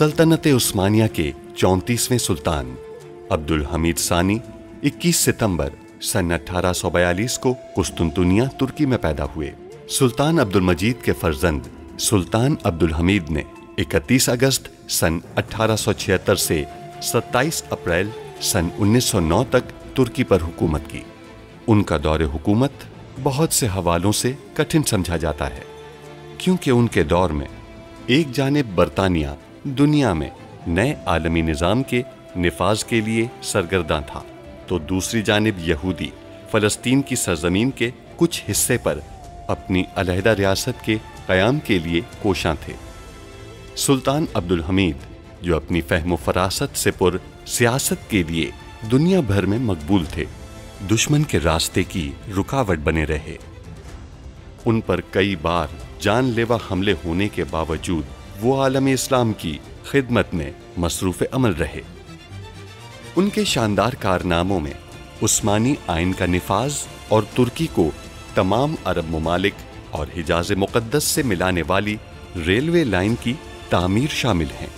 सल्तनत उस्मानिया के 34वें सुल्तान अब्दुल हमीद सानी 21 सितंबर सन 1842 को कुस्तुनतुनिया तुर्की में पैदा हुए। सुल्तान अब्दुल मजीद के फर्जंद सुल्तान अब्दुल हमीद ने 31 अगस्त सन 1876 से 27 अप्रैल सन 1909 तक तुर्की पर हुकूमत की। उनका दौरे हुकूमत बहुत से हवालों से कठिन समझा जाता है, क्योंकि उनके दौर में एक जानिब बरतानिया दुनिया में नए आलमी निज़ाम के निफाज के लिए सरगर्दा था, तो दूसरी जानिब यहूदी फ़लस्तीन की सरजमीन के कुछ हिस्से पर अपनी अलहदा रियासत के क़याम के लिए कोशां थे। सुल्तान अब्दुल हमीद, जो अपनी फ़हम फ़रासत से पुर सियासत के लिए दुनिया भर में मकबूल थे, दुश्मन के रास्ते की रुकावट बने रहे। उन पर कई बार जानलेवा हमले होने के बावजूद वो आलम इस्लाम की खिदमत में मसरूफ़ अमल रहे। उनके शानदार कारनामों में उस्मानी आइन का निफाज और तुर्की को तमाम अरब ममालिक और हिजाज़ मुक़द्दस से मिलाने वाली रेलवे लाइन की तामीर शामिल हैं।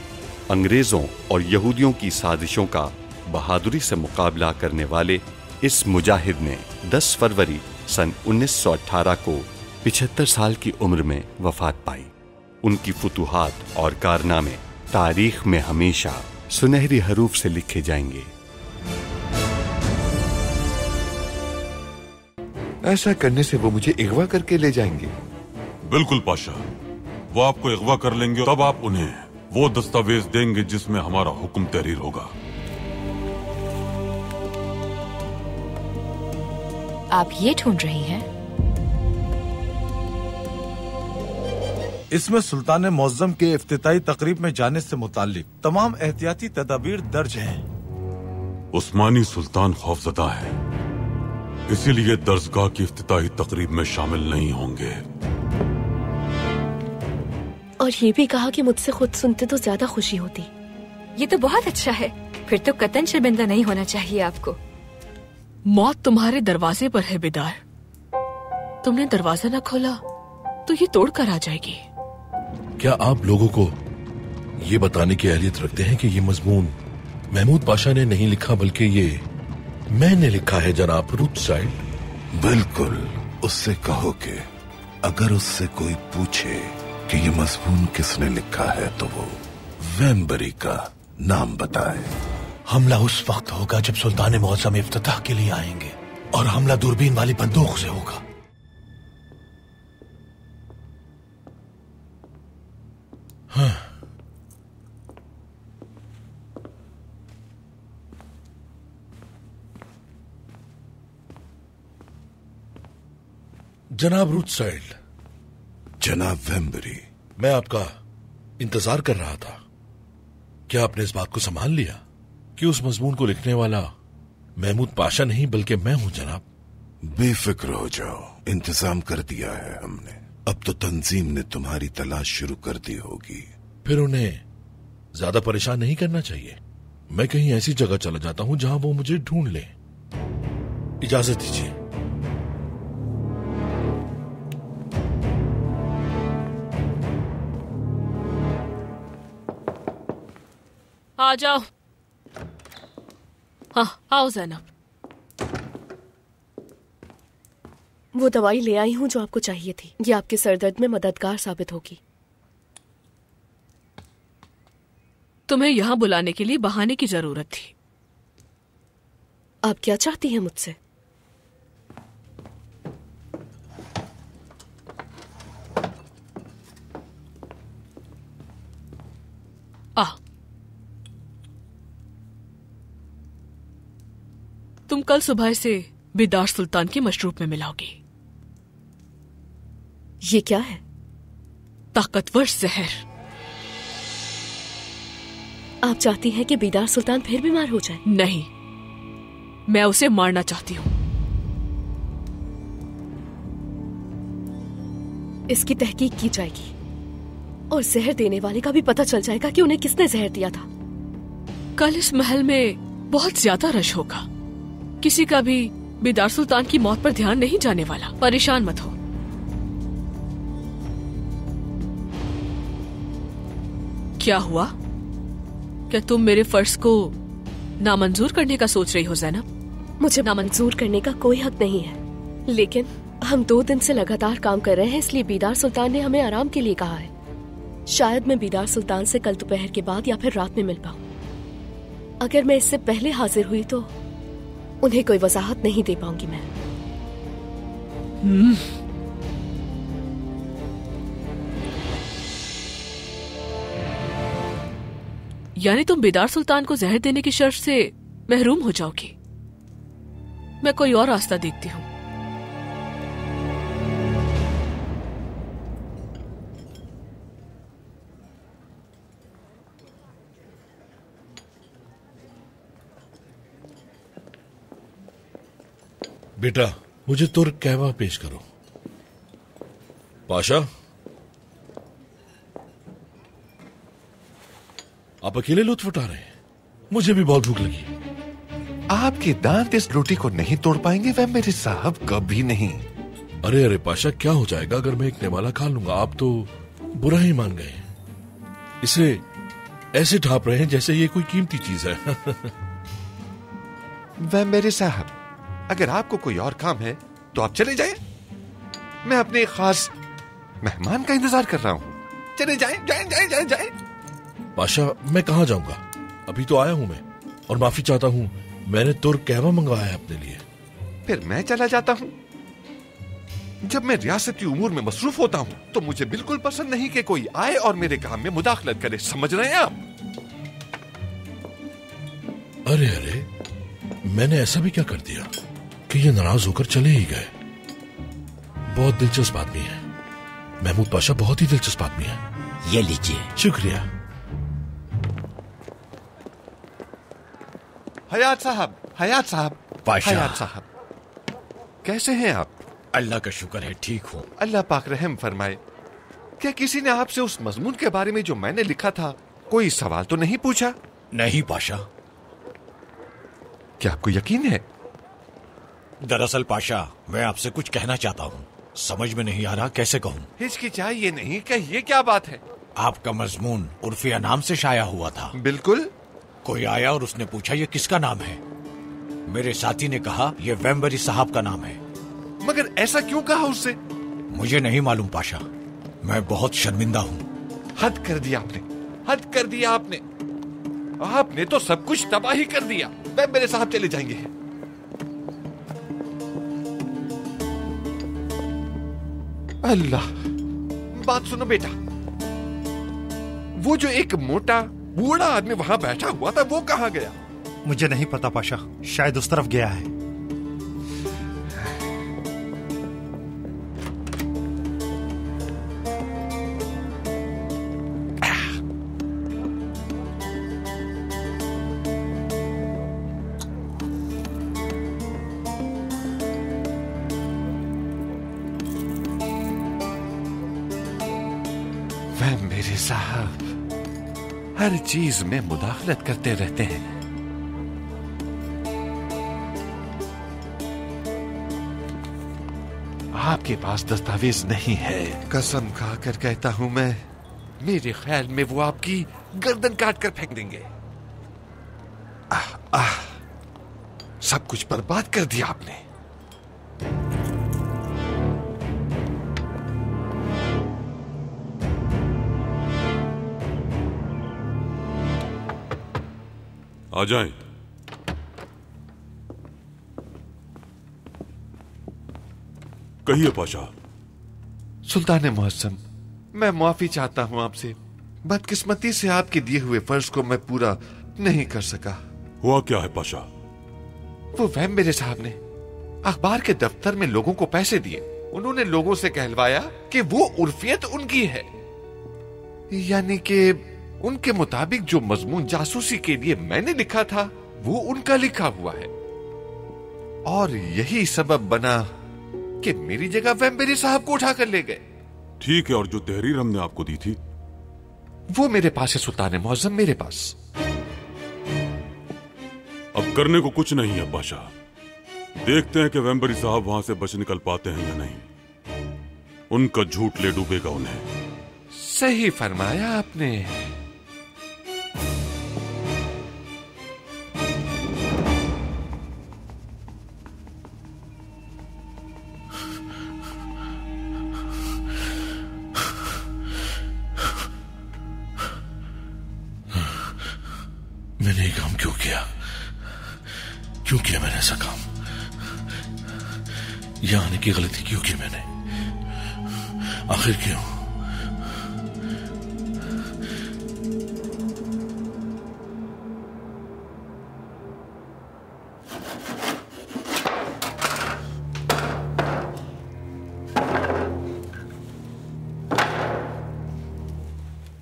अंग्रेज़ों और यहूदियों की साजिशों का बहादुरी से मुकाबला करने वाले इस मुजाहिद ने 10 फरवरी सन 1918 को 75 साल की उम्र में वफात पाई। उनकी फुतूहात और कारनामे तारीख में हमेशा सुनहरी हरूफ से लिखे जाएंगे। ऐसा करने से वो मुझे अगवा करके ले जाएंगे? बिल्कुल पाशा, वो आपको अगवा कर लेंगे, तब आप उन्हें वो दस्तावेज देंगे जिसमें हमारा हुक्म तहरीर होगा। आप ये ढूंढ रही हैं? इसमें सुल्तान मुअज़्ज़म के इफ्तिताई तकरीब में जाने से मुताल्लिक तमाम एहतियाती तदाबीर दर्ज हैं। उस्मानी सुल्तान खौफजदा है, इसीलिए दरसगाह की इफ्तिताई तकरीब में शामिल नहीं होंगे। और ये भी कहा कि मुझसे खुद सुनते तो ज्यादा खुशी होती। ये तो बहुत अच्छा है, फिर तो कतन शर्मिंदा नहीं होना चाहिए आपको। मौत तुम्हारे दरवाजे पर है बिदार। तुमने दरवाजा न खोला तो ये तोड़ कर आ जाएगी। क्या आप लोगों को ये बताने की अहलियत रखते हैं कि ये मजमून महमूद पाशा ने नहीं लिखा, बल्कि ये मैंने लिखा है जनाब रूथसाइल्ड? बिल्कुल। उससे कहो कि अगर उससे कोई पूछे कि ये मजमून किसने लिखा है तो वो वेम्बरी का नाम बताए। हमला उस वक्त होगा जब सुल्तान मुअज़्ज़म इफ्तिताह के लिए आएंगे, और हमला दूरबीन वाली बंदूक से होगा। हाँ। जनाब रूथसाइल्ड। जनाब वेम्बरी। मैं आपका इंतजार कर रहा था। क्या आपने इस बात को संभाल लिया कि उस मजमून को लिखने वाला महमूद पाशा नहीं बल्कि मैं हूं जनाब? बेफिक्र हो जाओ, इंतजाम कर दिया है हमने। अब तो तंजीम ने तुम्हारी तलाश शुरू कर दी होगी। फिर उन्हें ज्यादा परेशान नहीं करना चाहिए। मैं कहीं ऐसी जगह चला जाता हूं जहां वो मुझे ढूंढ ले। इजाजत दीजिए। आ जाओ। हाँ, आओ ज़ैनब। वो दवाई ले आई हूँ जो आपको चाहिए थी। ये आपके सरदर्द में मददगार साबित होगी। तुम्हें यहाँ बुलाने के लिए बहाने की जरूरत थी। आप क्या चाहती हैं मुझसे? तुम कल सुबह से बिदार सुल्तान की मशरूब में मिलाओगी। ये क्या है? ताकतवर जहर। आप चाहती हैं कि बिदार सुल्तान फिर बीमार हो जाए? नहीं, मैं उसे मारना चाहती हूं। इसकी तहकीक की जाएगी और जहर देने वाले का भी पता चल जाएगा कि उन्हें किसने जहर दिया था। कल इस महल में बहुत ज्यादा रश होगा। किसी का भी बिदार सुल्तान की मौत पर ध्यान नहीं जाने वाला। परेशान मत हो। क्या हुआ? क्या तुम मेरे फर्ज को नामंजूर करने का सोच रही हो ज़ैनब? मुझे नामंजूर करने का कोई हक नहीं है, लेकिन हम 2 दिन से लगातार काम कर रहे हैं, इसलिए बीदार सुल्तान ने हमें आराम के लिए कहा है। शायद मैं बीदार सुल्तान से कल दोपहर के बाद या फिर रात में मिल पाऊं। अगर मैं इससे पहले हाजिर हुई तो उन्हें कोई वजाहत नहीं दे पाऊंगी मैं। यानी तुम बेदार सुल्तान को जहर देने की शर्त से महरूम हो जाओगी। मैं कोई और रास्ता देखती हूँ। बेटा, मुझे तुर्क कहवा पेश करो। पाशा, आप अकेले लुत्फ उठा रहे हैं? मुझे भी बहुत भूख लगी। आपके दांत इस रोटी को नहीं तोड़ पाएंगे वह मेरे साहब, कभी नहीं। अरे अरे पाशा, क्या हो जाएगा अगर मैं एक निवाला खा लूंगा? आप तो बुरा ही मान गए। इसे ऐसे ढाप रहे हैं जैसे ये कोई कीमती चीज है। वह मेरे साहब, अगर आपको कोई और काम है तो आप चले जाएं। मैं अपने एक खास मेहमान का इंतजार कर रहा हूं। चले जाएं, जाएं, जाएं, जाएं, जाएं। पाशा, मैं कहां जाऊंगा? अभी तो आया हूं मैं, और माफी चाहता हूं, मैंने तुर्क कहवा मंगवाया है अपने लिए। फिर मैं चला जाता हूं। जब मैं रियासती उमूर में मसरूफ होता हूं तो मुझे बिल्कुल पसंद नहीं कि कोई आए और मेरे काम में मुदाखलत करे। समझ रहे हैं आप? अरे अरे, मैंने ऐसा भी क्या कर दिया कि ये नाराज होकर चले ही गए? बहुत दिलचस्प आदमी है महमूद पाशा, बहुत ही दिलचस्प आदमी है। ये लीजिए। शुक्रिया। हयात साहब, हयात साहब, पाशा। हयात साहब, कैसे हैं आप? अल्लाह का शुक्र है, ठीक हूँ। अल्लाह पाक रहम फरमाए। क्या किसी ने आपसे उस मजमून के बारे में जो मैंने लिखा था कोई सवाल तो नहीं पूछा? नहीं पाशा। क्या आपको यकीन है? दरअसल पाशा, मैं आपसे कुछ कहना चाहता हूँ, समझ में नहीं आ रहा कैसे कहूँ। हिचकिचाइए नहीं, कहिए क्या बात है। आपका मजमून उर्फिया नाम से शाया हुआ था। बिल्कुल। कोई आया और उसने पूछा ये किसका नाम है? मेरे साथी ने कहा ये वेम्बरी साहब का नाम है। मगर ऐसा क्यों कहा उससे? मुझे नहीं मालूम पाशा, मैं बहुत शर्मिंदा हूँ। हद कर दिया आपने, हद कर दिया आपने। आपने तो सब कुछ तबाही कर दिया। वेम्बरी साहब चले जाएंगे। अल्लाह, बात सुनो बेटा। वो जो एक मोटा बूढ़ा आदमी वहां बैठा हुआ था वो कहाँ गया? मुझे नहीं पता पाशा, शायद उस तरफ गया है। वेम्बरी साहब हर चीज में मुदाखलत करते रहते हैं। आपके पास दस्तावेज नहीं है। कसम खाकर कहता हूं मैं, मेरे ख्याल में वो आपकी गर्दन काट कर फेंक देंगे। सब कुछ बर्बाद कर दिया आपने। आ जाएं। कहिए पाशा। सुल्तान मुअज्जम, मैं माफी चाहता हूं आपसे। बदकिस्मती से आपके दिए हुए फर्ज को मैं पूरा नहीं कर सका। हुआ क्या है पाशा? वो वेम्बरी साहब ने अखबार के दफ्तर में लोगों को पैसे दिए। उन्होंने लोगों से कहलवाया कि वो उर्फियत उनकी है, यानी कि उनके मुताबिक जो मजमून जासूसी के लिए मैंने लिखा था वो उनका लिखा हुआ है। और यही सबब बना कि मेरी जगह वेम्बरी साहब को उठाकर ले गए। ठीक है, और जो तहरीर हमने आपको दी थी वो मेरे पास है सुल्तान मुअज्जम, मेरे पास। अब करने को कुछ नहीं है पाशा। देखते हैं कि वेम्बरी साहब वहां से बच निकल पाते हैं या नहीं। उनका झूठ ले डूबेगा उन्हें। सही फरमाया आपने। मैंने ये काम क्यों किया? क्यों किया मैंने ऐसा काम? यहां आने की गलती क्यों की मैंने? आखिर क्यों?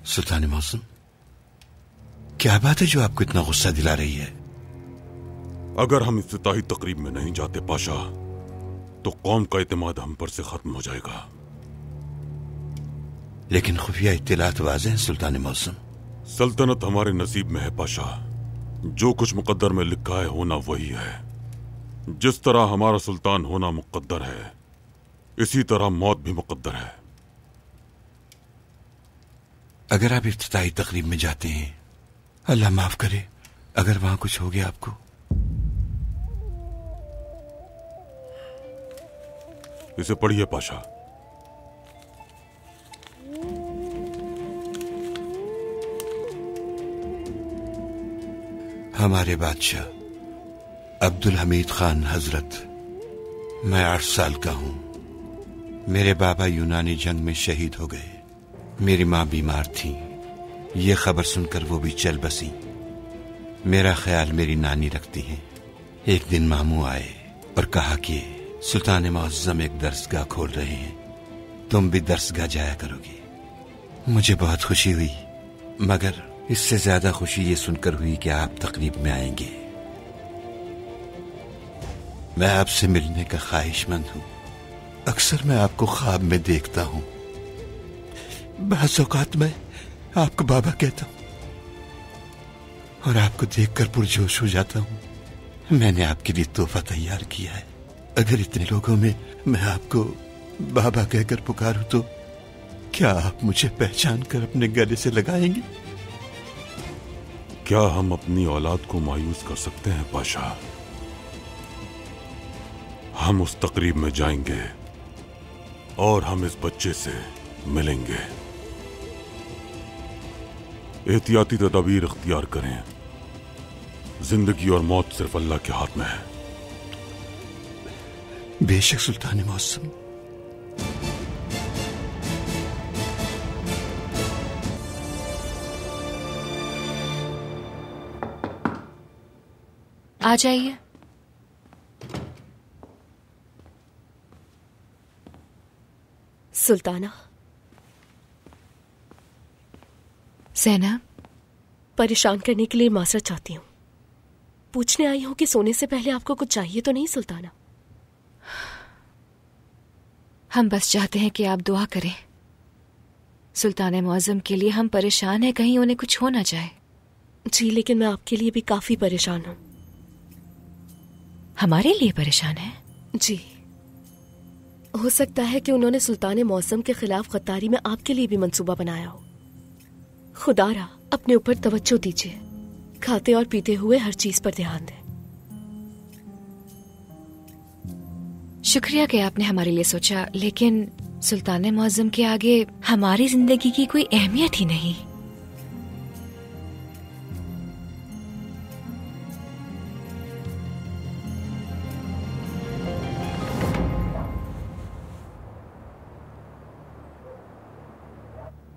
सुल्तान मौसम, क्या बात है जो आपको इतना गुस्सा दिला रही है? अगर हम इफ्तिताही तकरीब में नहीं जाते पाशा, तो कौम का इत्मीनान हम पर से खत्म हो जाएगा। लेकिन खुफिया इत्तिलात वाज़ेह हैं सुल्तान मौसम। सल्तनत हमारे नसीब में है पाशा। जो कुछ मुकद्दर में लिखा है होना वही है। जिस तरह हमारा सुल्तान होना मुकद्दर है, इसी तरह मौत भी मुकद्दर है। अगर आप इफ्तिताही तकरीब में जाते हैं, अल्लाह माफ करे अगर वहां कुछ हो गया आपको। इसे पढ़िए पाशा। हमारे बादशाह अब्दुल हमीद खान हजरत, मैं 8 साल का हूं। मेरे बाबा यूनानी जंग में शहीद हो गए। मेरी मां बीमार थी। ये खबर सुनकर वो भी चल बसी। मेरा ख्याल मेरी नानी रखती हैं। एक दिन मामू आए और कहा कि सुल्तान मुअज्जम एक दरसगाह खोल रहे हैं, तुम भी दरसगाह जाया करोगे। मुझे बहुत खुशी हुई, मगर इससे ज्यादा खुशी ये सुनकर हुई कि आप तकरीब में आएंगे। मैं आपसे मिलने का ख्वाहिशमंद हूं। अक्सर मैं आपको ख्वाब में देखता हूं। बाज़ औक़ात मैं आपको बाबा कहता हूं और आपको देखकर पुरजोश हो जाता हूं। मैंने आपके लिए तोहफा तैयार किया है। अगर इतने लोगों में मैं आपको बाबा कहकर पुकारूं तो क्या आप मुझे पहचान कर अपने गले से लगाएंगे? क्या हम अपनी औलाद को मायूस कर सकते हैं पाशा? हम उस तकरीब में जाएंगे और हम इस बच्चे से मिलेंगे। एहतियाती तदाबीर इख्तियार करें। जिंदगी और मौत सिर्फ अल्लाह के हाथ में है। बेशक सुल्तान मौसम। आ जाइए। सुल्ताना। ज़ैनब, परेशान करने के लिए माजरत चाहती हूँ। पूछने आई हूँ कि सोने से पहले आपको कुछ चाहिए तो नहीं सुल्ताना? हम बस चाहते हैं कि आप दुआ करें। सुल्तान मुअज्जम के लिए हम परेशान हैं, कहीं उन्हें कुछ हो ना जाए। जी, लेकिन मैं आपके लिए भी काफी परेशान हूँ। हमारे लिए परेशान है? जी, हो सकता है कि उन्होंने सुल्तान मौसम के खिलाफ गद्दारी में आपके लिए भी मंसूबा बनाया हो। खुदारा अपने ऊपर तवज्जो दीजिए। खाते और पीते हुए हर चीज पर ध्यान दें। शुक्रिया कि आपने हमारे लिए सोचा, लेकिन सुल्तान मुअज्जम के आगे हमारी जिंदगी की कोई अहमियत ही नहीं।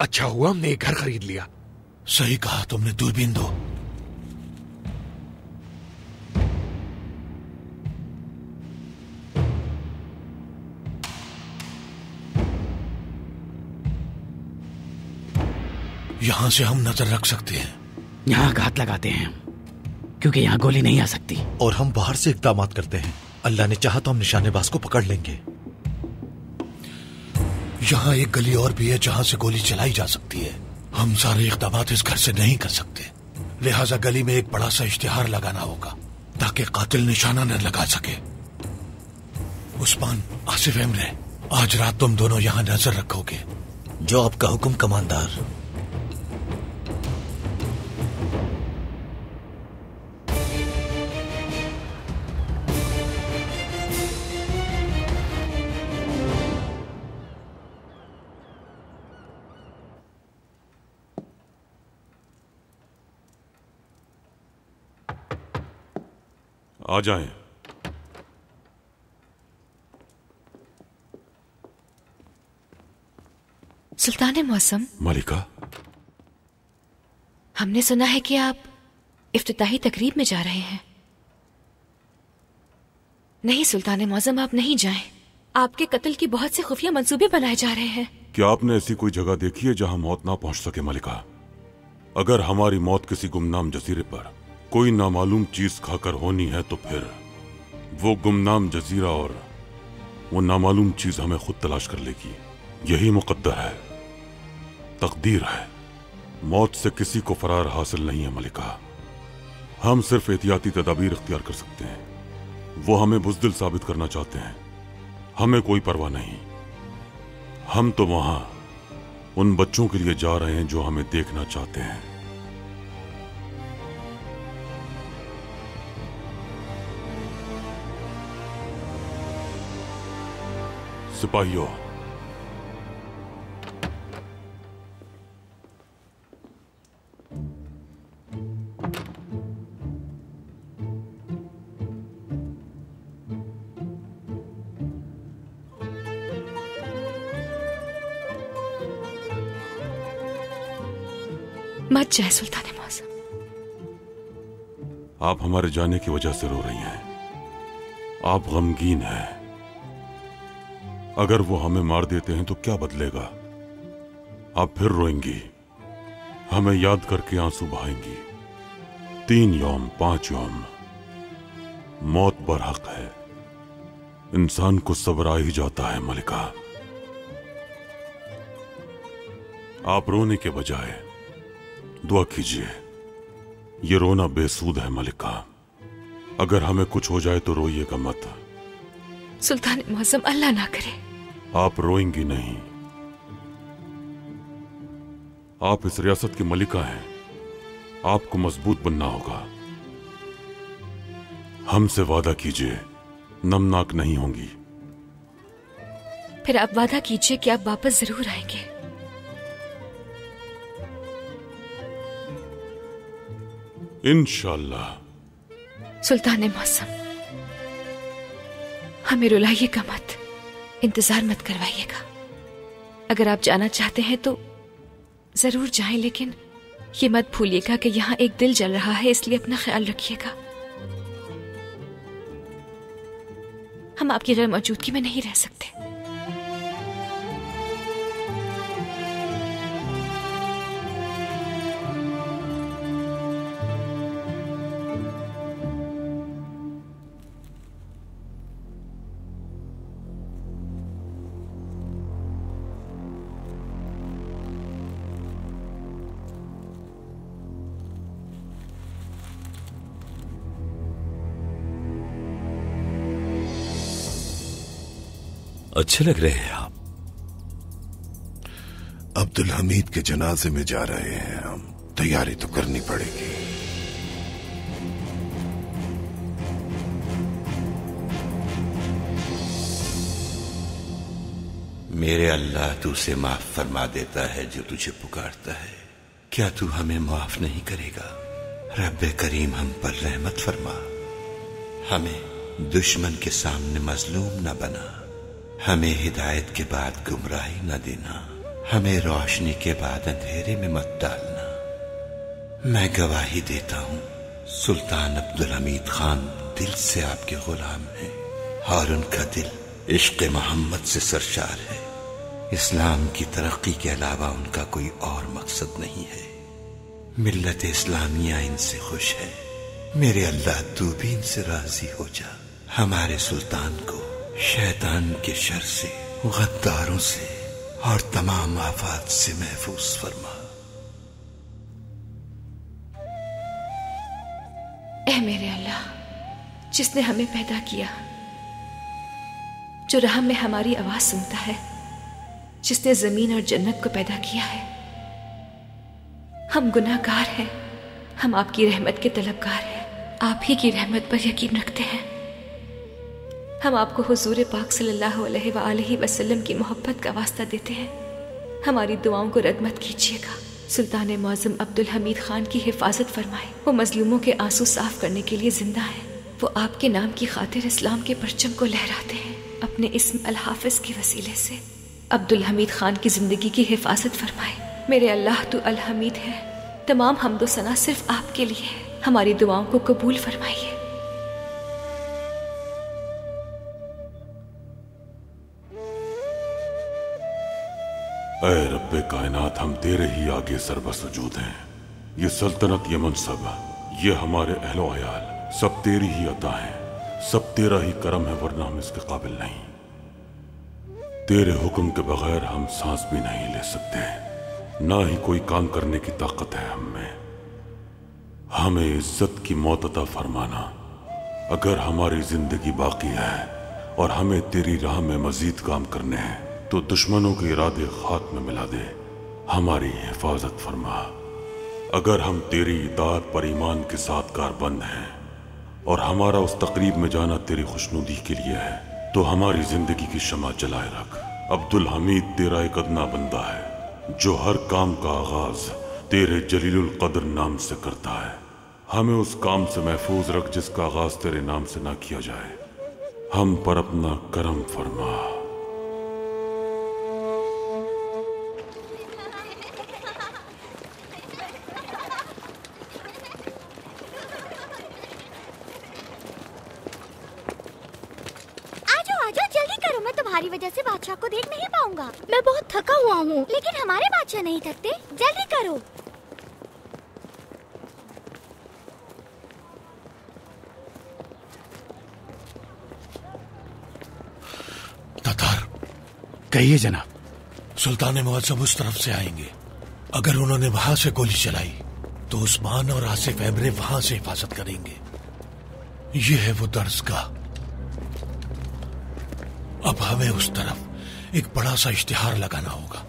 अच्छा हुआ हमने एक घर खरीद लिया। सही कहा तुमने। दूरबीन दो। यहां से हम नजर रख सकते हैं। यहाँ घात लगाते हैं क्योंकि यहाँ गोली नहीं आ सकती। और हम बाहर से इक़दामात करते हैं। अल्लाह ने चाहा तो हम निशानेबाज को पकड़ लेंगे। यहाँ एक गली और भी है जहां से गोली चलाई जा सकती है। हम सारे इक़दामात इस घर से नहीं कर सकते, लिहाजा गली में एक बड़ा सा इश्तिहार लगाना होगा ताकि कातिल निशाना न लगा सके। उस्मान, आसिफ, एमरे, आज रात तुम दोनों यहाँ नजर रखोगे। जो आपका हुक्म कमांडर। आ जाएं। सुल्तान मौसम। मलिका, हमने सुना है कि आप इफ्तिताही तकरीब में जा रहे हैं। नहीं सुल्तान मौसम, आप नहीं जाएं। आपके कत्ल की बहुत से खुफिया मंसूबे बनाए जा रहे हैं। क्या आपने ऐसी कोई जगह देखी है जहां मौत ना पहुंच सके? मलिका, अगर हमारी मौत किसी गुमनाम जजीरे पर कोई नामालूम चीज खाकर होनी है तो फिर वो गुमनाम जजीरा और वो नामालूम चीज हमें खुद तलाश कर लेगी। यही मुकद्दर है, तकदीर है। मौत से किसी को फरार हासिल नहीं है मलिका। हम सिर्फ एहतियाती तदाबीर इख्तियार कर सकते हैं। वो हमें बुज़दिल साबित करना चाहते हैं, हमें कोई परवाह नहीं। हम तो वहां उन बच्चों के लिए जा रहे हैं जो हमें देखना चाहते हैं। सिपाहियों, मत जाए सुल्तान मौसम। आप हमारे जाने की वजह से रो रही हैं। आप गमगीन हैं। अगर वो हमें मार देते हैं तो क्या बदलेगा? आप फिर रोएंगी, हमें याद करके आंसू बहाएंगी। 3 यौम 5 यौम मौत बरहक है। इंसान को सब्र आ ही जाता है मलिका। आप रोने के बजाय दुआ कीजिए। ये रोना बेसूद है मलिका। अगर हमें कुछ हो जाए तो रोइएगा मत। सुल्तान मौसम, अल्लाह ना करे। आप रोएंगी नहीं। आप इस रियासत की मलिका हैं। आपको मजबूत बनना होगा। हमसे वादा कीजिए, नमनाक नहीं होंगी। फिर आप वादा कीजिए कि आप वापस जरूर आएंगे। इंशाअल्लाह। सुल्तान मौसम, हमें रुलाइएगा मत, इंतजार मत करवाइएगा। अगर आप जाना चाहते हैं तो जरूर जाएं, लेकिन ये मत भूलिएगा कि यहाँ एक दिल जल रहा है, इसलिए अपना ख्याल रखिएगा। हम आपकी गैर मौजूदगी में नहीं रह सकते। अच्छे लग रहे हैं आप। अब्दुल हमीद के जनाजे में जा रहे हैं हम। तैयारी तो करनी पड़ेगी। मेरे अल्लाह तू उसे माफ फरमा देता है जो तुझे पुकारता है। क्या तू हमें माफ नहीं करेगा? रब्बे करीम हम पर रहमत फरमा। हमें दुश्मन के सामने मजलूम न बना। हमें हिदायत के बाद गुमराही न देना। हमें रोशनी के बाद अंधेरे में मत डालना। मैं गवाही देता हूँ सुल्तान अब्दुल हमीद खान दिल से आपके गुलाम हैं और उनका दिल इश्क मोहम्मद से सरशार है। इस्लाम की तरक्की के अलावा उनका कोई और मकसद नहीं है। मिल्लत इस्लामिया इनसे खुश है। मेरे अल्लाह तू भी इनसे राजी हो जा। हमारे सुल्तान को शैतान के शर से, गद्दारों से और तमाम आफात से महफूज फरमा। ऐ मेरे अल्लाह, जिसने हमें पैदा किया, जो राह में हमारी आवाज सुनता है, जिसने जमीन और जन्नत को पैदा किया है। हम गुनाहगार हैं, हम आपकी रहमत के तलबगार हैं। आप ही की रहमत पर यकीन रखते हैं। हम आपको हुजूर पाक सल्लल्लाहु अलैहि वसल्लम की मोहब्बत का वास्ता देते हैं। हमारी दुआओं को रद्द मत कीजिएगा। सुल्तान मौज़म अब्दुल हमीद खान की हिफाजत फरमाए। वो मजलूमों के आंसू साफ करने के लिए जिंदा है। वो आपके नाम की खातिर इस्लाम के परचम को लहराते हैं। अपने इस्म अल हाफिज के वसीले से अब्दुल हमीद खान की जिंदगी की हिफाजत फरमाए। मेरे अल्लाह तो अल हमीद है। तमाम हम्दो सना सिर्फ आपके लिए है। हमारी दुआओं को कबूल फरमाइए। ऐ रब्बे कायनात, हम तेरे ही आगे सर्वसुजूद हैं। ये सल्तनत, ये मनसब, ये हमारे अहलो अयाल सब तेरी ही अता है। सब तेरा ही करम है, वरना हम इसके काबिल नहीं। तेरे हुक्म के बगैर हम सांस भी नहीं ले सकते, ना ही कोई काम करने की ताकत है हम में। हमें इज्जत की मौत अता फरमाना। अगर हमारी जिंदगी बाकी है और हमें तेरी राह में मजीद काम करने हैं तो दुश्मनों के इरादे खाक में मिला दे। हमारी हिफाजत फरमा। अगर हम तेरी इताअत पर ईमान के साथ कारबंद हैं और हमारा उस तकरीब में जाना तेरी खुशनुदी के लिए है तो हमारी जिंदगी की शमा जलाए रख। अब्दुल हमीद तेरा एक अदना बंदा है जो हर काम का आगाज तेरे जलीलुल कद्र नाम से करता है। हमें उस काम से महफूज रख जिसका आगाज तेरे नाम से ना किया जाए। हम पर अपना करम फरमा। तुम्हारी वजह से बादशाह को देख नहीं पाऊंगा। मैं बहुत थका हुआ हूँ, लेकिन हमारे बादशाह नहीं थकते। जल्दी करो। तातार, कहिए जनाब। सुल्तान मुअज्जम उस तरफ से आएंगे। अगर उन्होंने वहां से गोली चलाई तो उस्मान और आसिफ एमरे वहां से हिफाजत करेंगे। ये है वो दर्सगाह। अब हमें उस तरफ एक बड़ा सा इश्तिहार लगाना होगा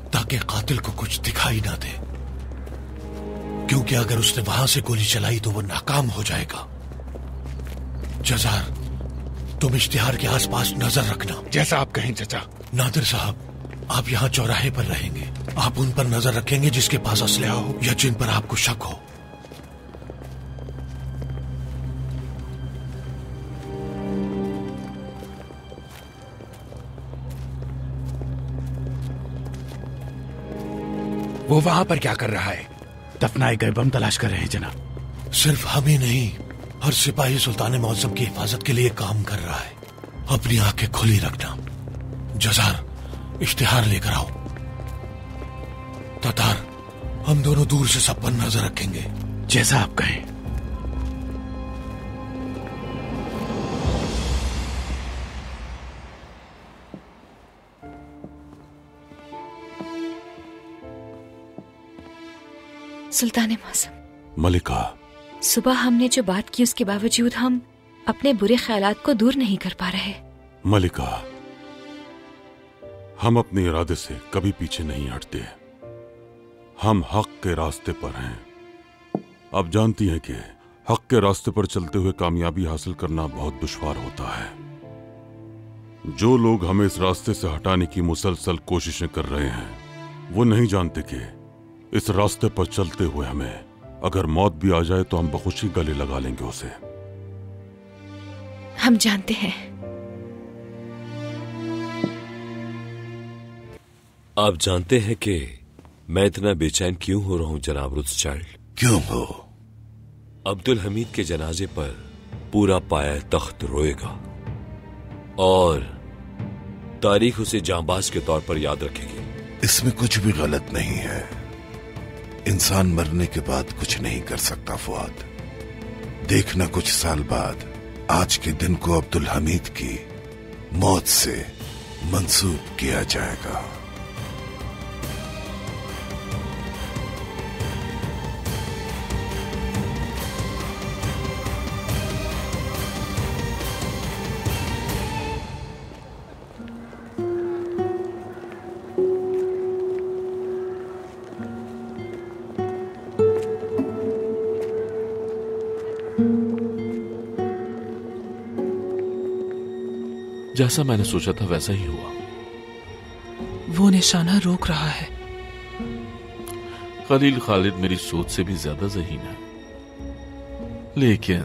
ताकि कातिल को कुछ दिखाई ना दे, क्योंकि अगर उसने वहां से गोली चलाई तो वो नाकाम हो जाएगा। जजार, तुम इश्तिहार के आसपास नजर रखना। जैसा आप कहें चचा। नादिर साहब, आप यहाँ चौराहे पर रहेंगे। आप उन पर नजर रखेंगे जिसके पास असलहा हो या जिन पर आपको शक हो। वो वहां पर क्या कर रहा है? दफनाए गए बम तलाश कर रहे हैं जनाब। सिर्फ हम ही नहीं, हर सिपाही सुल्तान मुअज्जम की हिफाजत के लिए काम कर रहा है। अपनी आंखें खुली रखना। जजार, इश्तिहार लेकर आओ। तातार, हम दोनों दूर से सब पर नजर रखेंगे। जैसा आप कहें। सुल्तान मुअज्जम। मलिका, सुबह हमने जो बात की उसके बावजूद हम अपने बुरे ख्यालात को दूर नहीं कर पा रहे। मलिका, हम अपने इरादे से कभी पीछे नहीं हटते। हम हक के रास्ते पर हैं। आप जानती हैं कि हक के रास्ते पर चलते हुए कामयाबी हासिल करना बहुत दुश्वार होता है। जो लोग हमें इस रास्ते से हटाने की मुसलसल कोशिशें कर रहे हैं वो नहीं जानते कि इस रास्ते पर चलते हुए हमें अगर मौत भी आ जाए तो हम बखुशी गले लगा लेंगे उसे। हम जानते हैं। आप जानते हैं कि मैं इतना बेचैन क्यों हो रहा हूं जनाब रुत्सचाइल्ड? क्यों हो? अब्दुल हमीद के जनाजे पर पूरा पाया तख्त रोएगा और तारीख उसे जांबाज के तौर पर याद रखेगी। इसमें कुछ भी गलत नहीं है। इंसान मरने के बाद कुछ नहीं कर सकता फुआद। देखना कुछ साल बाद आज के दिन को अब्दुल हमीद की मौत से मंसूब किया जाएगा। जैसा मैंने सोचा था वैसा ही हुआ। वो निशाना रोक रहा है। खलील खालिद मेरी सोच से भी ज्यादा ज़हीन है, लेकिन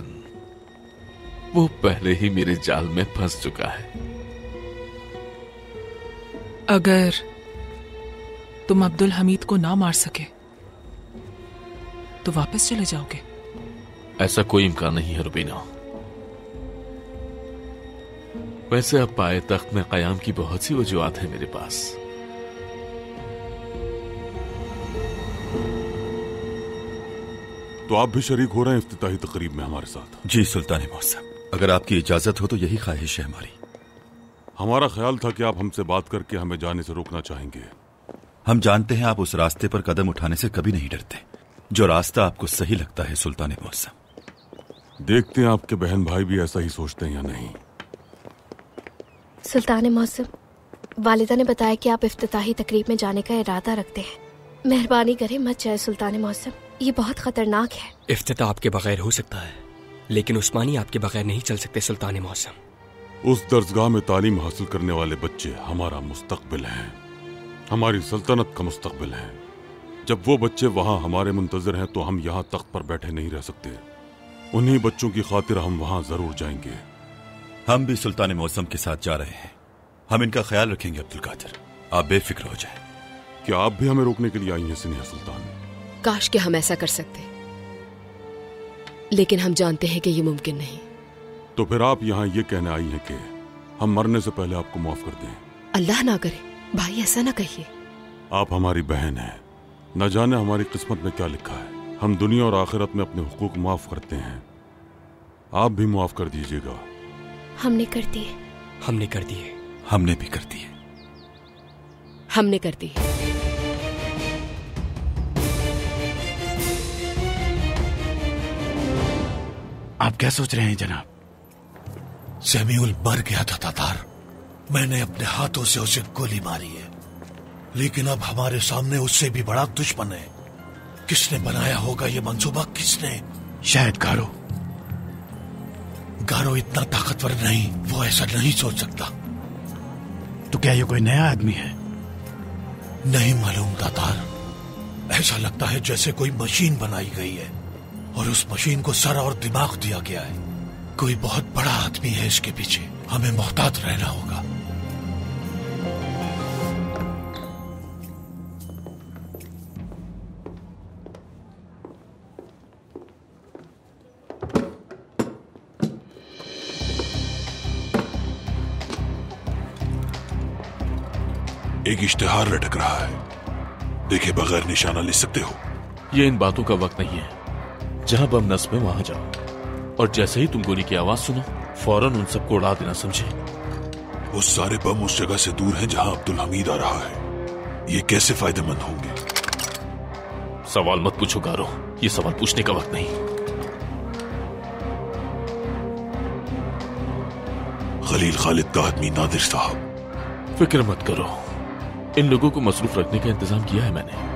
वो पहले ही मेरे जाल में फंस चुका है। अगर तुम अब्दुल हमीद को ना मार सके तो वापस चले जाओगे? ऐसा कोई इम्कान नहीं है रुबीना। वैसे अब पाए तख्त में कयाम की बहुत सी वजूहात है मेरे पास। तो आप भी शरीक हो रहे हैं इफ्तिताही तकरीब में हमारे साथ? जी सुल्तान मौसम, अगर आपकी इजाजत हो तो यही ख्वाहिश है हमारी। हमारा ख्याल था कि आप हमसे बात करके हमें जाने से रोकना चाहेंगे। हम जानते हैं आप उस रास्ते पर कदम उठाने से कभी नहीं डरते जो रास्ता आपको सही लगता है सुल्तान मौसम। देखते हैं आपके बहन भाई भी ऐसा ही सोचते हैं या नहीं। सुल्तान मौसम, वालिदा ने बताया कि आप इफ्तिताही तकरीब में जाने का इरादा रखते हैं। मेहरबानी करें मत जाए सुल्तान मौसम, ये बहुत खतरनाक है। इफ्तिताह आपके बगैर हो सकता है, लेकिन उस्मानी आपके बगैर नहीं चल सकते सुल्तान मौसम। उस दर्जगाह में तालीम हासिल करने वाले बच्चे हमारा मुस्तकबिल हैं, हमारी सल्तनत का मुस्तकबिल है। जब वो बच्चे वहां हमारे मुंतजर हैं तो हम यहाँ तख्त पर बैठे नहीं रह सकते। उन्हीं बच्चों की खातिर हम वहां जरूर जाएंगे। हम भी सुल्तान मौसम के साथ जा रहे हैं, हम इनका ख्याल रखेंगे अब्दुल कादिर, आप बेफिक्र हो जाएं। क्या आप भी हमें रोकने के लिए आई हैं सिन्हा सुल्तान? काश कि हम ऐसा कर सकते, लेकिन हम जानते हैं कि ये मुमकिन नहीं। तो फिर आप यहाँ ये कहने आई हैं कि हम मरने से पहले आपको माफ कर दें? अल्लाह ना करे भाई, ऐसा ना कहिए। आप हमारी बहन हैं, न जाने हमारी किस्मत में क्या लिखा है। हम दुनिया और आखिरत में अपने हुकूक माफ करते हैं, आप भी माफ कर दीजिएगा। हमने कर दिए। हमने कर दिए। हमने भी कर दिए। हमने कर दी। आप क्या सोच रहे हैं जनाब? समीउल मर गया था तातार, मैंने अपने हाथों से उसे गोली मारी है, लेकिन अब हमारे सामने उससे भी बड़ा दुश्मन है। किसने बनाया होगा ये मंसूबा? किसने? शायद गारो। गारो इतना ताकतवर नहीं, वो ऐसा नहीं सोच सकता। तो क्या ये कोई नया आदमी है? नहीं मालूम तातार, ऐसा लगता है जैसे कोई मशीन बनाई गई है और उस मशीन को सर और दिमाग दिया गया है। कोई बहुत बड़ा आदमी है इसके पीछे, हमें मोहतात रहना होगा। एक इश्तिहार लटक रहा है, देखे बगैर निशाना ले सकते हो? ये इन बातों का वक्त नहीं है। जहां बम नस्ब में वहां जाओ, और जैसे ही तुम गोली की आवाज सुनो फौरन उन सबको उड़ा देना, समझे? वो सारे बम उस जगह से दूर हैं जहां अब्दुल हमीद आ रहा है। ये कैसे फायदेमंद होंगे? सवाल मत पूछो गारो, ये सवाल पूछने का वक्त नहीं। खलील खालिद का आदमी नादिर साहब। फिक्र मत करो, इन लोगों को मसरूफ रखने का इंतजाम किया है मैंने।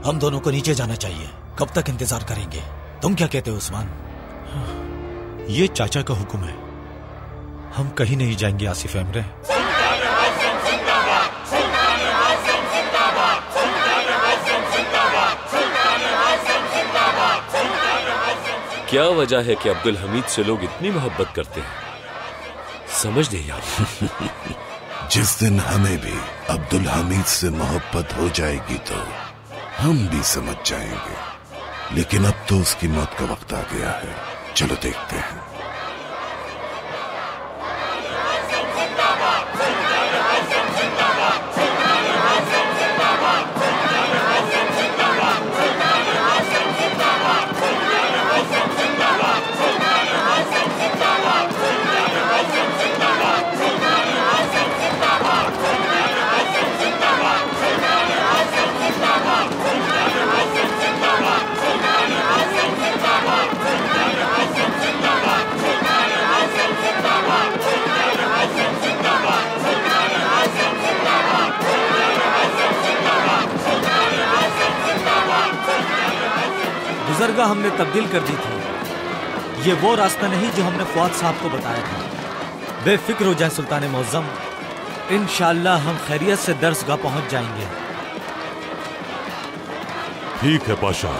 हम दोनों को नीचे जाना चाहिए। कब तक इंतजार करेंगे? तुम क्या कहते हो उस्मान? ये चाचा का हुक्म है, हम कहीं नहीं जाएंगे आसिफ एमरे। क्या वजह है कि अब्दुल हमीद से लोग इतनी मोहब्बत करते हैं, समझ नहीं आता। जिस दिन हमें भी अब्दुल हमीद से मोहब्बत हो जाएगी तो हम भी समझ जाएंगे, लेकिन अब तो उसकी मौत का वक्त आ गया है। चलो देखते हैं। गुज़रगाह हमने तब्दील कर दी थी। ये वो रास्ता नहीं जो हमने फौज साहब को बताया था। बेफिक्र हो जाए सुल्तान मौज़म, इंशाल्लाह हम खैरियत से दर्सगाह पहुंच जाएंगे। ठीक है पाशा।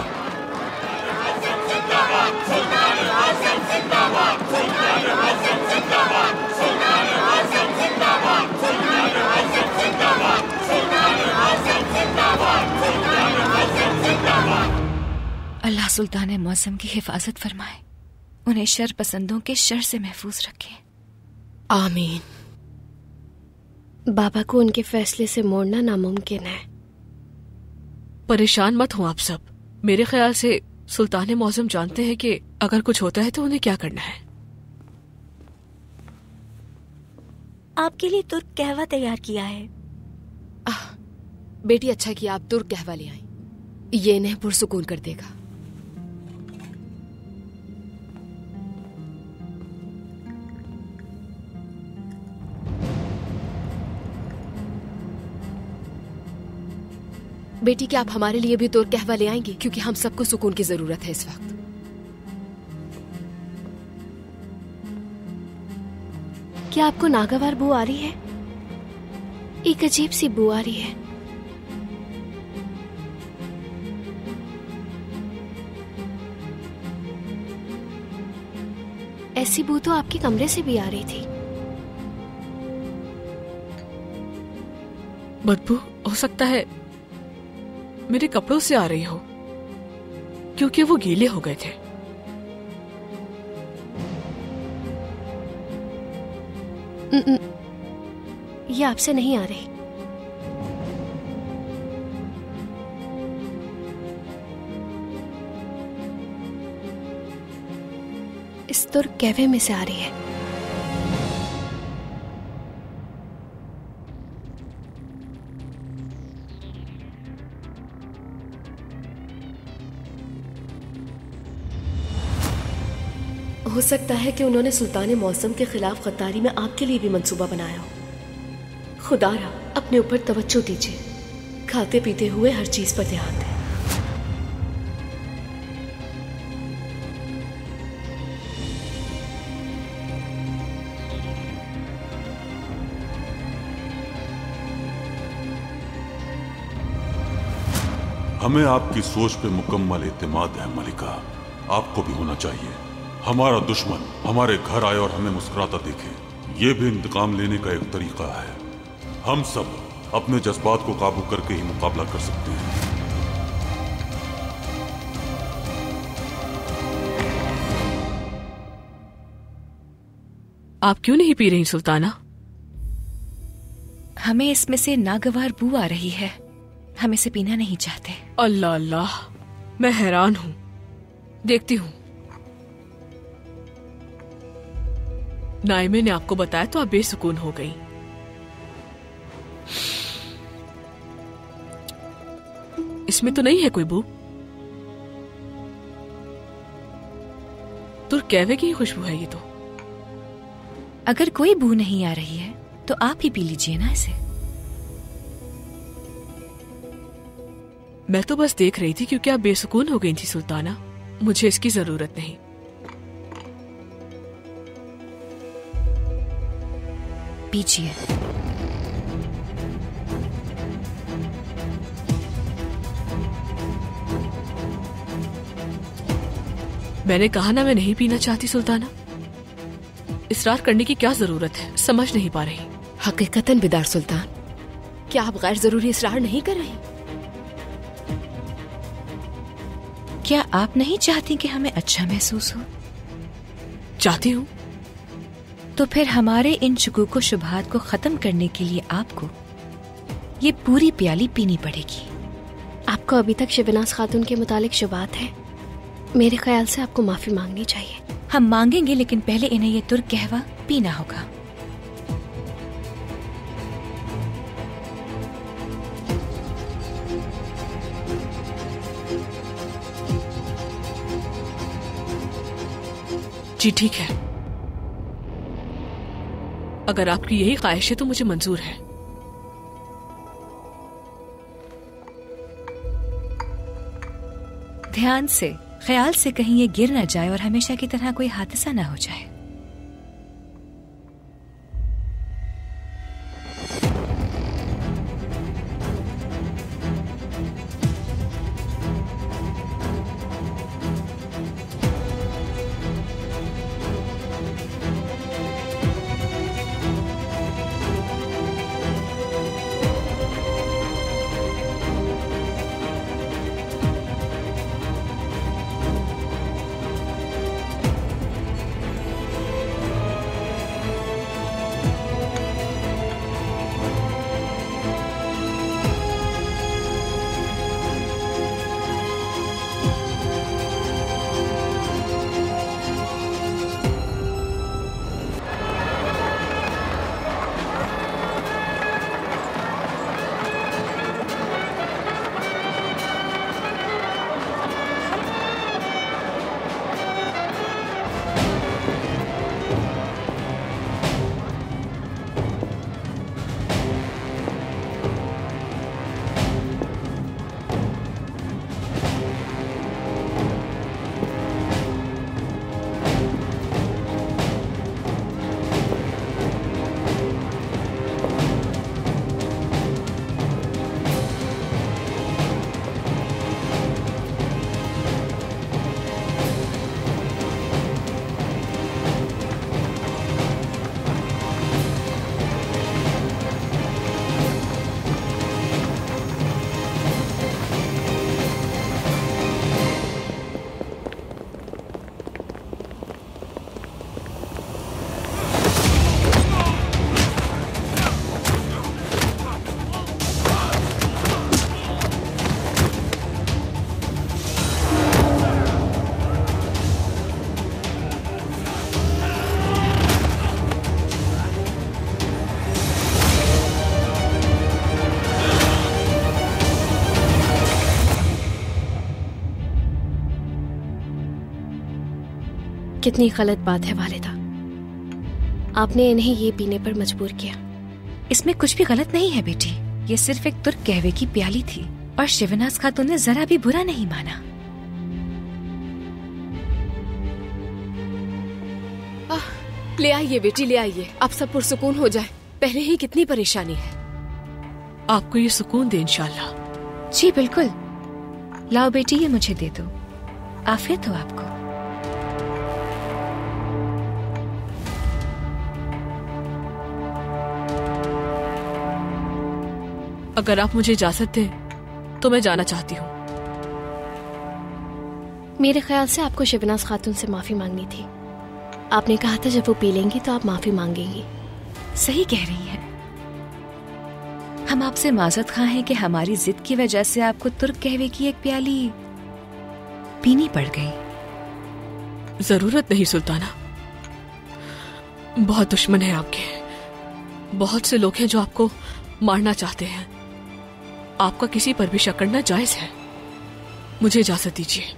अल्लाह सुल्तान मौसम की हिफाजत फरमाए, उन्हें शर पसंदों के शर से महफूज रखे। आमीन। बाबा को उनके फैसले से मोड़ना नामुमकिन है। परेशान मत हो आप सब। मेरे ख्याल से सुल्तान मौसम जानते हैं कि अगर कुछ होता है तो उन्हें क्या करना है। आपके लिए तुर्क कहवा तैयार किया है। बेटी, अच्छा किया आप तुर्क कहवा ले आई। ये इन्हें पुरसुकून कर देगा। बेटी, क्या आप हमारे लिए भी तुर्क कहवा ले आएंगी? क्योंकि हम सबको सुकून की जरूरत है इस वक्त। क्या आपको नागवार बू आ रही है? एक अजीब सी बू आ रही है। ऐसी बू तो आपके कमरे से भी आ रही थी। बदबू हो सकता है मेरे कपड़ों से आ रही हो, क्योंकि वो गीले हो गए थे। ये आपसे नहीं आ रही। इस तुर्क कहवे में से आ रही है। हो सकता है कि उन्होंने सुल्तान मौसम के खिलाफ गद्दारी में आपके लिए भी मंसूबा बनाया हो। खुदारा अपने ऊपर तवज्जो दीजिए। खाते पीते हुए हर चीज पर ध्यान दें। हमें आपकी सोच पे मुकम्मल एतमाद है मलिका। आपको भी होना चाहिए। हमारा दुश्मन हमारे घर आए और हमें मुस्कुराता देखे, ये भी इंतकाम लेने का एक तरीका है। हम सब अपने जज्बात को काबू करके ही मुकाबला कर सकते हैं। आप क्यों नहीं पी रही सुल्ताना? हमें इसमें से नागवार बू आ रही है, हम इसे पीना नहीं चाहते। अल्लाह अल्लाह, मैं हैरान हूं। देखती हूं। नाइमे ने आपको बताया तो आप बेसुकून हो गई। इसमें तो नहीं है कोई बू। तुर्क कहवे की खुशबू है ये तो। अगर कोई बू नहीं आ रही है तो आप ही पी लीजिए ना इसे। मैं तो बस देख रही थी क्योंकि आप बेसुकून हो गई थी सुल्ताना। मुझे इसकी जरूरत नहीं। पीजिए। मैंने कहा ना मैं नहीं पीना चाहती सुल्ताना। इसरार करने की क्या जरूरत है? समझ नहीं पा रही। हकीकतन बिदार सुल्तान, क्या आप गैर जरूरी इसरार नहीं कर रही? क्या आप नहीं चाहती कि हमें अच्छा महसूस हो? चाहती हूँ। तो फिर हमारे इन शुकूक शुबहात को खत्म करने के लिए आपको ये पूरी प्याली पीनी पड़ेगी। आपको अभी तक शबनाज खातून के मुतालिक शुबहात है। मेरे ख्याल से आपको माफी मांगनी चाहिए। हम मांगेंगे, लेकिन पहले इन्हें ये तुर्क कहवा पीना होगा। जी ठीक है, अगर आपकी यही ख्वाहिश है तो मुझे मंजूर है। ध्यान से, ख्याल से कहीं ये गिर ना जाए और हमेशा की तरह कोई हादसा ना हो जाए। कितनी गलत बात है वालिदा। आपने इन्हें ये पीने पर मजबूर किया। इसमें कुछ भी गलत नहीं है बेटी। ये सिर्फ एक तुर्क कहवे की प्याली थी और शिवनाज खातून ने जरा भी बुरा नहीं माना। ले आइए बेटी, ले आइए। अब सब पुरसुकून हो जाए। पहले ही कितनी परेशानी है। आपको ये सुकून दे इंशाल्लाह। जी बिल्कुल। लाओ बेटी, ये मुझे दे दो। आफियत हो आपको। अगर आप मुझे इजाजत दें तो मैं जाना चाहती हूँ। मेरे ख्याल से आपको शिवनाज खातून से माफी मांगनी थी। आपने कहा था जब वो पी लेंगी तो आप माफी मांगेंगी। सही कह रही है। हम आपसे माजरत खां हैं कि हमारी जिद की वजह से आपको तुर्क कहवे की एक प्याली पीनी पड़ गई। जरूरत नहीं सुल्ताना। बहुत दुश्मन है आपके। बहुत से लोग हैं जो आपको मारना चाहते हैं। आपका किसी पर भी शक करना जायज है। मुझे इजाजत दीजिए।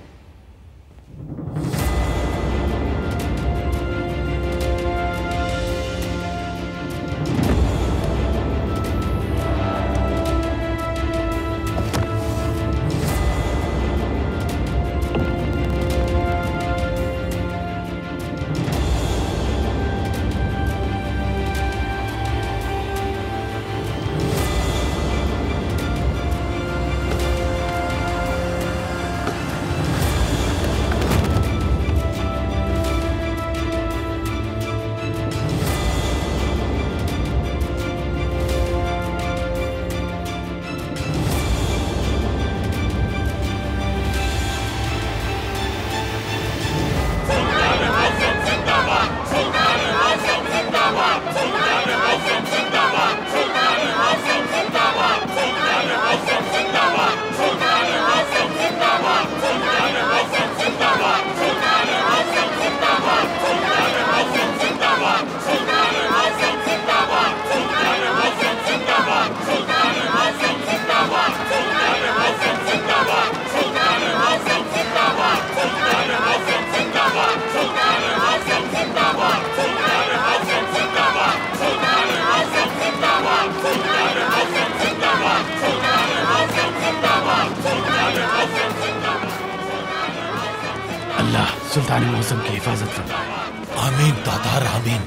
सुल्तान मौसम की हिफाजत फरमाए। आमीन तातार आमीन।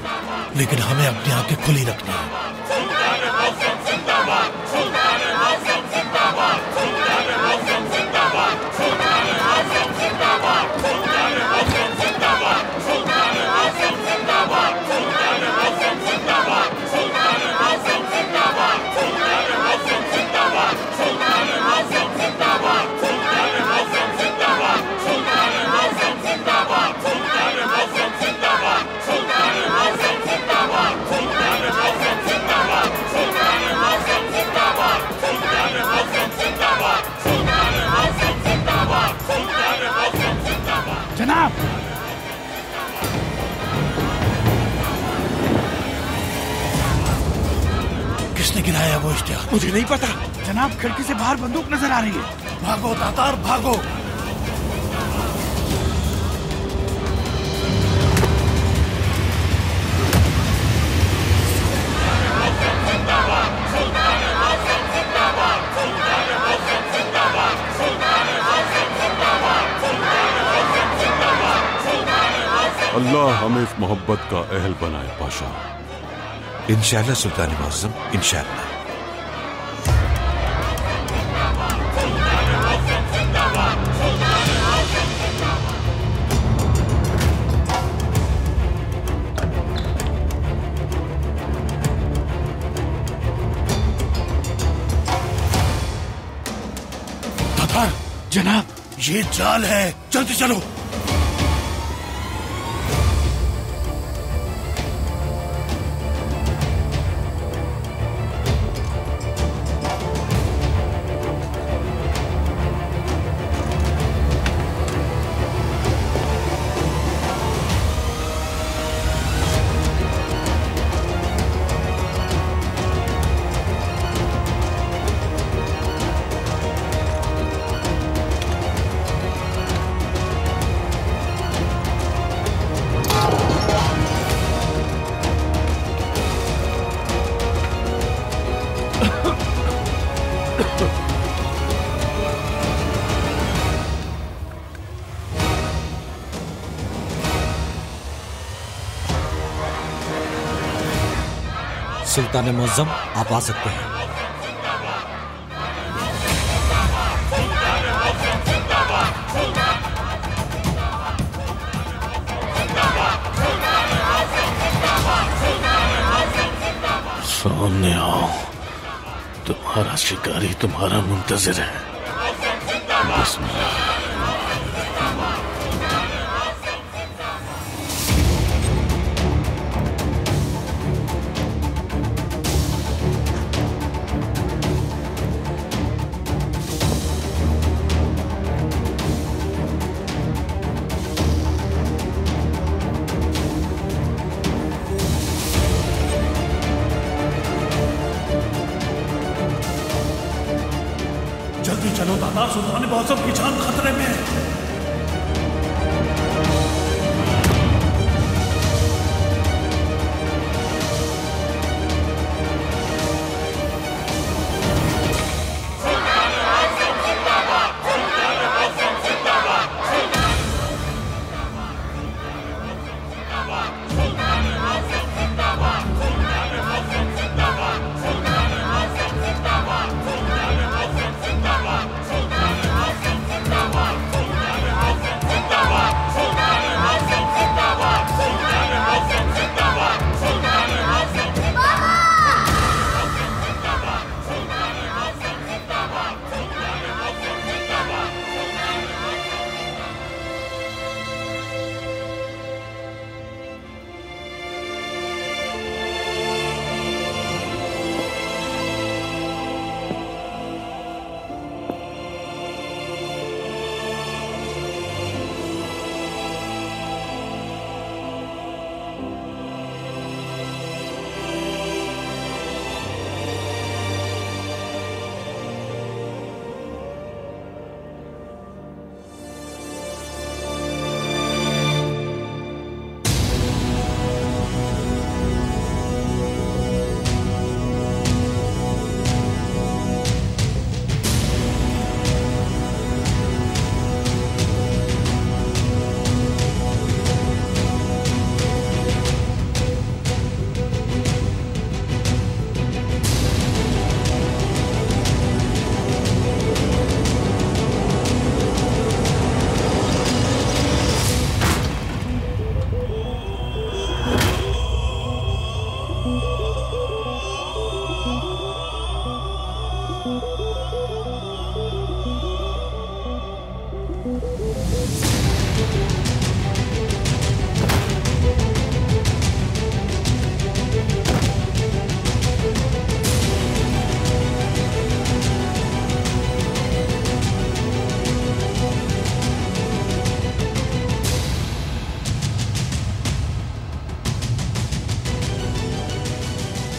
लेकिन हमें अपनी आंखें खुली रखनी है। जनाब, किसने गिराया वो इश्तिहार? मुझे नहीं पता जनाब। खिड़की से बाहर बंदूक नजर आ रही है। भागो तातार भागो। अल्लाह हमें इस मोहब्बत का अहल बनाए पाशा। इंशाअल्लाह सुल्तान मुअज्जम, इंशाअल्लाह। तातार जनाब, ये जाल है, जल्दी चलो। सुल्तान मुअज्जम, आप आ सकते हैं। सामने आओ, तुम्हारा शिकारी तुम्हारा मुंतजिर है। बिस्मिल्लाह। जल्दी चलो दादा, सुल्तान मौसम की जान खतरे में है।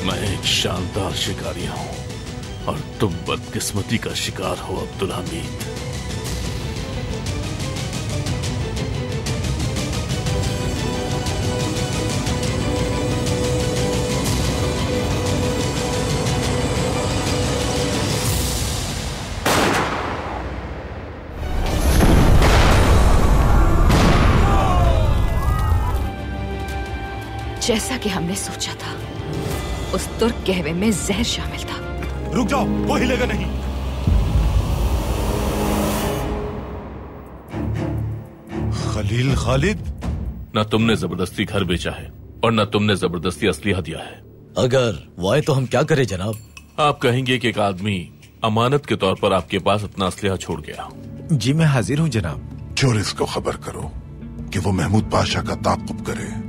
मैं एक शानदार शिकारी हूं और तुम बदकिस्मती का शिकार हो अब्दुल हमीद। जैसा कि हमने सोचा था, उस तुर्क कहवे में जहर शामिल था। रुक जाओ, वो हिलेगा नहीं। खलील खालिद, न तुमने जबरदस्ती घर बेचा है और न तुमने जबरदस्ती असलिया दिया है। अगर वो आए तो हम क्या करें जनाब? आप कहेंगे कि एक आदमी अमानत के तौर पर आपके पास अपना असलिया छोड़ गया। जी मैं हाजिर हूँ जनाब। चोरिस को खबर करो कि वो महमूद पाशा का ताक़ुब करे